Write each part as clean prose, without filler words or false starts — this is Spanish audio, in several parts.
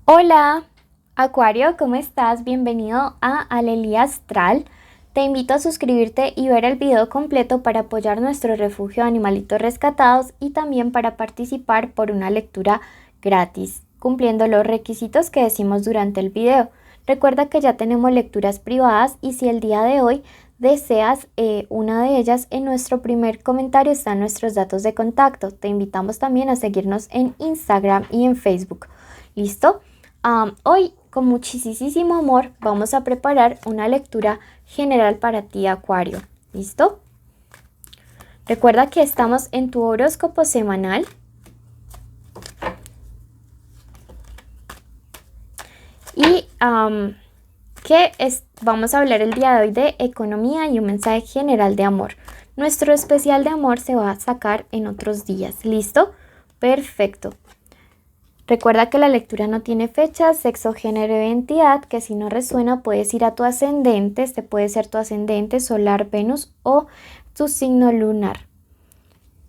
Hola, Acuario, ¿cómo estás? Bienvenido a Alelía Astral. Te invito a suscribirte y ver el video completo para apoyar nuestro refugio de animalitos rescatados y también para participar por una lectura gratis, cumpliendo los requisitos que decimos durante el video. Recuerda que ya tenemos lecturas privadas y si el día de hoy deseas una de ellas, en nuestro primer comentario están nuestros datos de contacto. Te invitamos también a seguirnos en Instagram y en Facebook. ¿Listo? Hoy, con muchísimo amor, vamos a preparar una lectura general para ti, Acuario. ¿Listo? Recuerda que estamos en tu horóscopo semanal. Y vamos a hablar el día de hoy de economía y un mensaje general de amor. Nuestro especial de amor se va a sacar en otros días. ¿Listo? Perfecto. Recuerda que la lectura no tiene fecha, sexo, género e identidad, que si no resuena puedes ir a tu ascendente, este puede ser tu ascendente solar, Venus o tu signo lunar.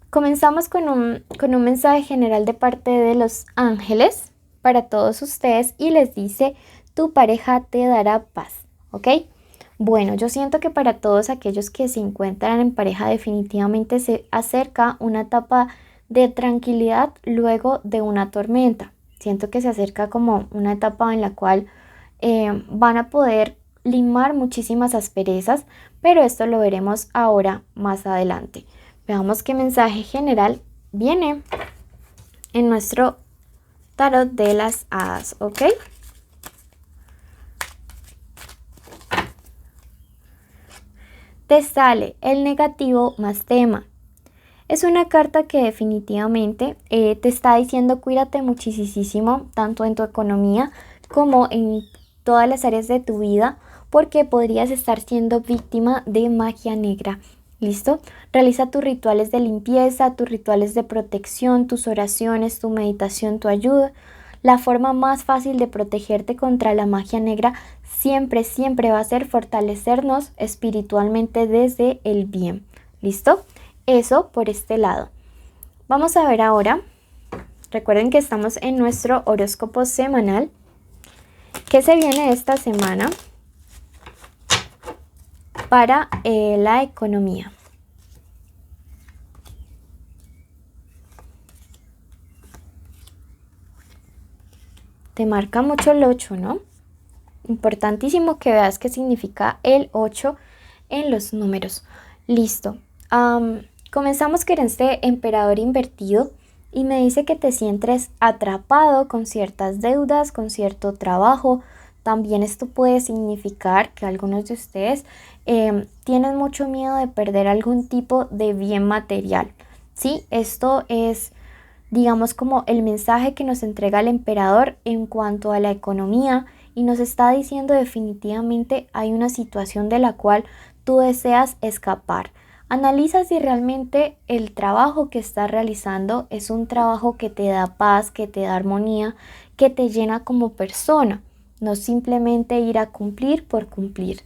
Comenzamos con un mensaje general de parte de los ángeles para todos ustedes y les dice: tu pareja te dará paz, ¿ok? Bueno, yo siento que para todos aquellos que se encuentran en pareja definitivamente se acerca una etapa de tranquilidad luego de una tormenta. Siento que se acerca como una etapa en la cual van a poder limar muchísimas asperezas, pero esto lo veremos ahora más adelante. Veamos qué mensaje general viene en nuestro tarot de las hadas, ¿ok? Te sale el negativo más tema. Es una carta que definitivamente te está diciendo cuídate muchísimo, tanto en tu economía como en todas las áreas de tu vida, porque podrías estar siendo víctima de magia negra. ¿Listo? Realiza tus rituales de limpieza, tus rituales de protección, tus oraciones, tu meditación, tu ayuda. La forma más fácil de protegerte contra la magia negra siempre va a ser fortalecernos espiritualmente desde el bien. ¿Listo? Eso por este lado. Vamos a ver ahora, recuerden que estamos en nuestro horóscopo semanal. ¿Qué se viene esta semana para la economía? Te marca mucho el 8, ¿no? Importantísimo que veas qué significa el 8 en los números. Listo. Comenzamos con este emperador invertido y me dice que te sientes atrapado con ciertas deudas, con cierto trabajo. También esto puede significar que algunos de ustedes tienen mucho miedo de perder algún tipo de bien material. ¿Sí? Esto es, digamos, como el mensaje que nos entrega el emperador en cuanto a la economía y nos está diciendo definitivamente hay una situación de la cual tú deseas escapar. Analiza si realmente el trabajo que estás realizando es un trabajo que te da paz, que te da armonía, que te llena como persona, no simplemente ir a cumplir por cumplir.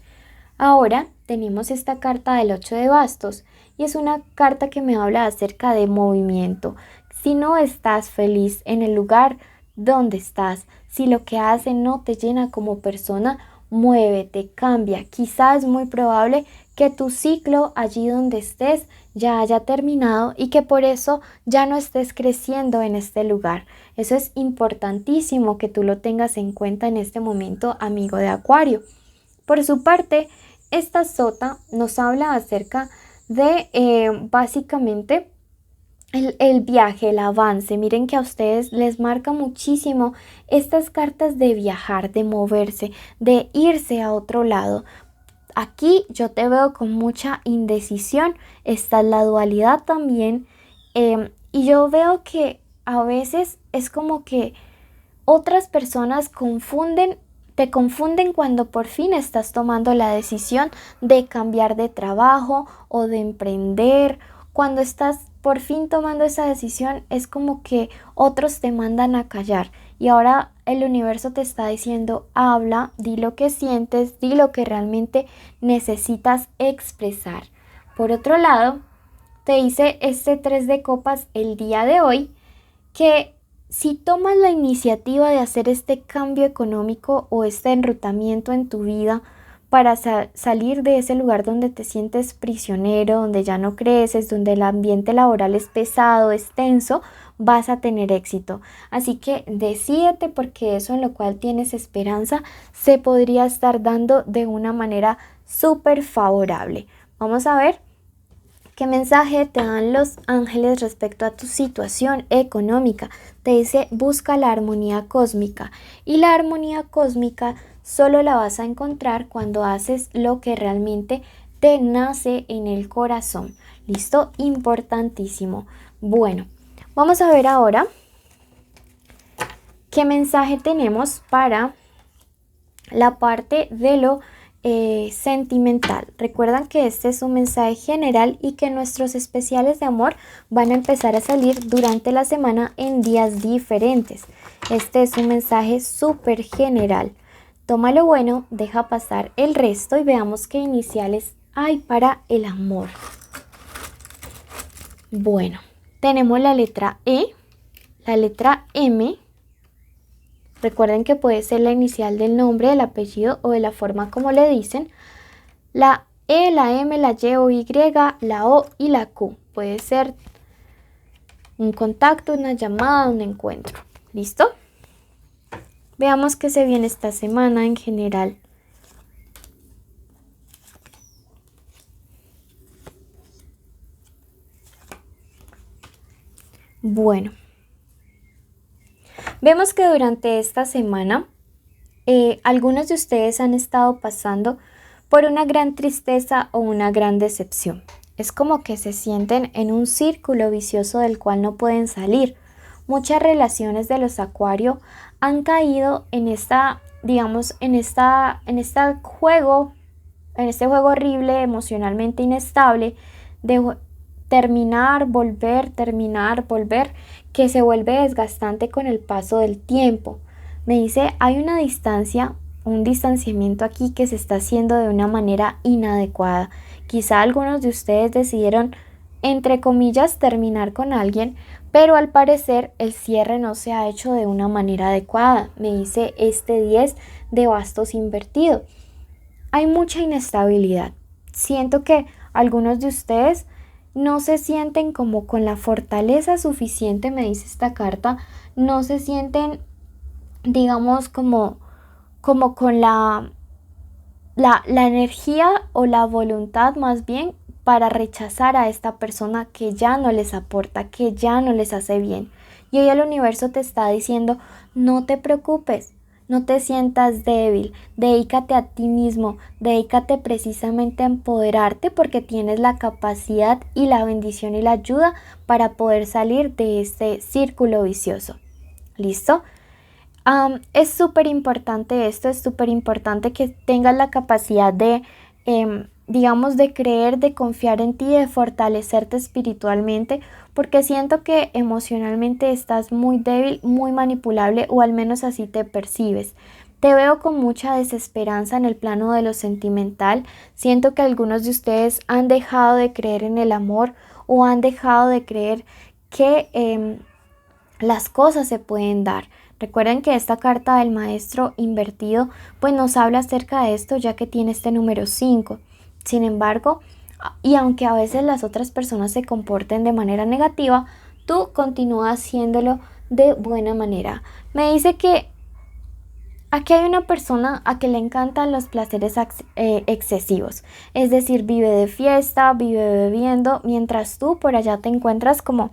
Ahora tenemos esta carta del 8 de bastos y es una carta que me habla acerca de movimiento. Si no estás feliz en el lugar donde estás, si lo que haces no te llena como persona, muévete, cambia. Quizás es muy probable que tu ciclo allí donde estés ya haya terminado y que por eso ya no estés creciendo en este lugar. Eso es importantísimo que tú lo tengas en cuenta en este momento, amigo de Acuario. Por su parte, esta sota nos habla acerca de básicamente el viaje, el avance. Miren que a ustedes les marca muchísimo estas cartas de viajar, de moverse, de irse a otro lado. Aquí yo te veo con mucha indecisión, está la dualidad también, y yo veo que a veces es como que otras personas te confunden cuando por fin estás tomando la decisión de cambiar de trabajo o de emprender. Cuando estás por fin tomando esa decisión es como que otros te mandan a callar y ahora el universo te está diciendo habla, di lo que sientes, di lo que realmente necesitas expresar. Por otro lado, te dice este 3 de copas el día de hoy que si tomas la iniciativa de hacer este cambio económico o este enrutamiento en tu vida para salir de ese lugar donde te sientes prisionero, donde ya no creces, donde el ambiente laboral es pesado, es tenso, vas a tener éxito. Así que decídete, porque eso en lo cual tienes esperanza se podría estar dando de una manera súper favorable. Vamos a ver qué mensaje te dan los ángeles respecto a tu situación económica. Te dice: busca la armonía cósmica, y la armonía cósmica solo la vas a encontrar cuando haces lo que realmente te nace en el corazón. ¿Listo? Importantísimo. Bueno, vamos a ver ahora qué mensaje tenemos para la parte de lo sentimental. Recuerdan que este es un mensaje general y que nuestros especiales de amor van a empezar a salir durante la semana en días diferentes. Este es un mensaje súper general. Toma lo bueno, deja pasar el resto y veamos qué iniciales hay para el amor. Bueno, tenemos la letra E, la letra M. Recuerden que puede ser la inicial del nombre, del apellido o de la forma como le dicen. La E, la M, la Y o Y, la O y la Q. Puede ser un contacto, una llamada, un encuentro. ¿Listo? Veamos qué se viene esta semana en general. Bueno, vemos que durante esta semana algunos de ustedes han estado pasando por una gran tristeza o una gran decepción. Es como que se sienten en un círculo vicioso del cual no pueden salir. Muchas relaciones de los Acuario han caído en este juego horrible, emocionalmente inestable, de terminar, volver, que se vuelve desgastante con el paso del tiempo. Me dice, hay una distancia, un distanciamiento aquí que se está haciendo de una manera inadecuada. Quizá algunos de ustedes decidieron, entre comillas, terminar con alguien, pero al parecer el cierre no se ha hecho de una manera adecuada. Me dice este 10 de bastos invertido. Hay mucha inestabilidad. Siento que algunos de ustedes no se sienten como con la fortaleza suficiente, me dice esta carta. No se sienten, digamos, como con la energía o la voluntad más bien para rechazar a esta persona que ya no les aporta, que ya no les hace bien. Y hoy el universo te está diciendo: no te preocupes, no te sientas débil, dedícate a ti mismo, dedícate precisamente a empoderarte, porque tienes la capacidad y la bendición y la ayuda para poder salir de este círculo vicioso. ¿Listo? Es súper importante esto, es súper importante que tengas la capacidad de, digamos, de creer, de confiar en ti, de fortalecerte espiritualmente, porque siento que emocionalmente estás muy débil, muy manipulable, o al menos así te percibes. Te veo con mucha desesperanza en el plano de lo sentimental. Siento que algunos de ustedes han dejado de creer en el amor, o han dejado de creer que las cosas se pueden dar. Recuerden que esta carta del maestro invertido pues nos habla acerca de esto, ya que tiene este número 5. Sin embargo, y aunque a veces las otras personas se comporten de manera negativa, tú continúas haciéndolo de buena manera. Me dice que aquí hay una persona a que le encantan los placeres excesivos. Es decir, vive de fiesta, vive bebiendo, mientras tú por allá te encuentras como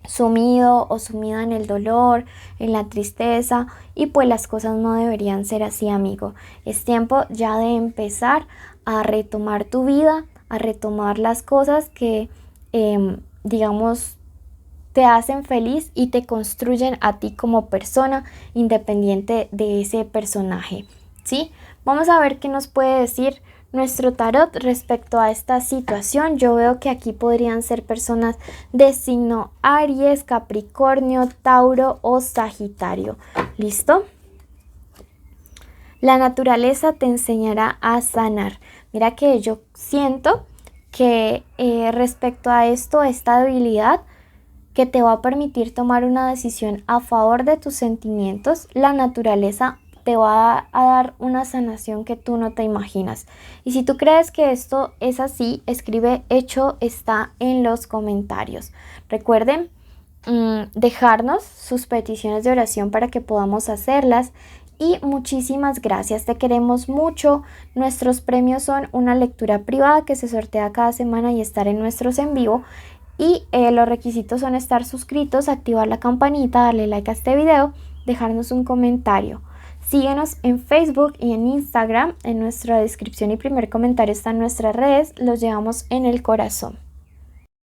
sumido o sumida en el dolor, en la tristeza, y pues las cosas no deberían ser así, amigo. Es tiempo ya de empezar a retomar tu vida, a retomar las cosas que digamos te hacen feliz y te construyen a ti como persona, independiente de ese personaje, ¿sí? Vamos a ver qué nos puede decir nuestro tarot respecto a esta situación. Yo veo que aquí podrían ser personas de signo Aries, Capricornio, Tauro o Sagitario. ¿Listo? La naturaleza te enseñará a sanar. Mira que yo siento que respecto a esto, esta debilidad, que te va a permitir tomar una decisión a favor de tus sentimientos. La naturaleza te va a dar una sanación que tú no te imaginas. Y si tú crees que esto es así, escribe hecho está en los comentarios. Recuerden dejarnos sus peticiones de oración para que podamos hacerlas. Y muchísimas gracias, te queremos mucho. Nuestros premios son una lectura privada que se sortea cada semana y estar en nuestros en vivo. Y los requisitos son estar suscritos, activar la campanita, darle like a este video, dejarnos un comentario. Síguenos en Facebook y en Instagram. En nuestra descripción y primer comentario están nuestras redes. Los llevamos en el corazón.